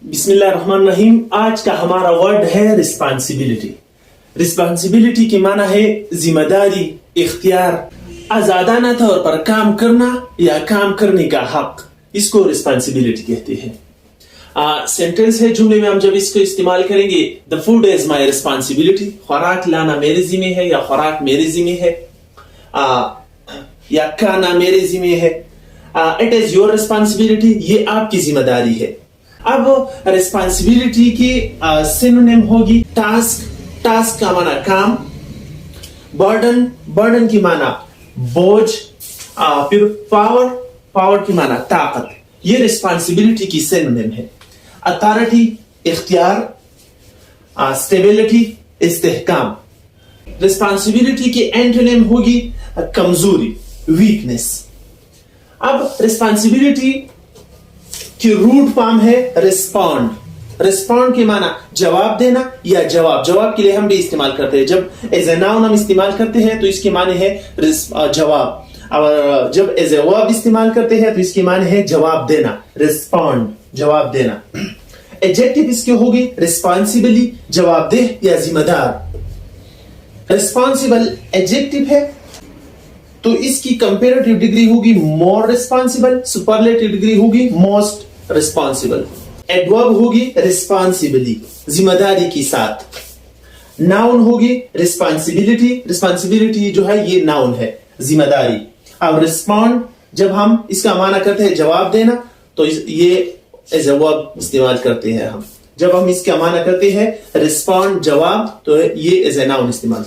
बिस्मिल्लाहिर्रहमानिर्रहीम। आज का हमारा वर्ड है रिस्पांसिबिलिटी। रिस्पांसिबिलिटी की माना है जिम्मेदारी, इख्तियार, आजादाना तौर पर काम करना या काम करने का हक, इसको रिस्पांसिबिलिटी कहते हैं। सेंटेंस है, जुमले में हम जब इसको इस्तेमाल करेंगे, the food is my responsibility, खुराक लाना मेरे जिम्मे है या खुराक मेरे जिम्मे है, या खाना मेरे जिम्मे है। इट इज योर रिस्पांसिबिलिटी, ये आपकी जिम्मेदारी है। अब रिस्पांसिबिलिटी की सिनोनिम होगी टास्क, टास्क का माना काम, बर्डन, बर्डन की माना बोझ, फिर पावर, पावर की माना ताकत। ये रिस्पांसिबिलिटी की सिनोनिम है। अथॉरिटी इख्तियार, स्टेबिलिटी इस्तेहकाम। रिस्पांसिबिलिटी की एंटोनिम होगी कमजोरी, वीकनेस। अब रिस्पांसिबिलिटी की रूट फॉर्म है रिस्पॉन्ड। रिस्पॉन्ड के माना जवाब देना या जवाब, जवाब के लिए हम भी इस्तेमाल करते हैं। जब एज ए नाउन हम इस्तेमाल करते हैं तो इसके माने है जवाब, और जब एज ए वर्ब इस्तेमाल करते हैं तो इसके माने है जवाब देना, रिस्पॉन्ड, जवाब देना। एडजेक्टिव इसके होगी रिस्पॉन्सिबली, जवाबदेह या जिम्मेदार। रिस्पॉन्सिबल एडजेक्टिव है तो इसकी कंपैरेटिव डिग्री होगी मोर रिस्पॉन्सिबल, सुपरलेटिव डिग्री होगी मोस्ट रिस्पॉन्सिबल। एडवर्ब होगी रिस्पॉन्सिबली, जिम्मेदारी के साथ। नाउन होगी रिस्पॉन्सिबिलिटी, रिस्पॉन्सिबिलिटी जो है ये नाउन है, जिम्मेदारी। अब रिस्पॉन्ड, जब हम इसका माना करते हैं जवाब देना, तो ये एज ए वर्ब इस्तेमाल करते हैं हम। जब हम इसका माना करते हैं रिस्पॉन्ड, जवाब, तो ये एज ए नाउन इस्तेमाल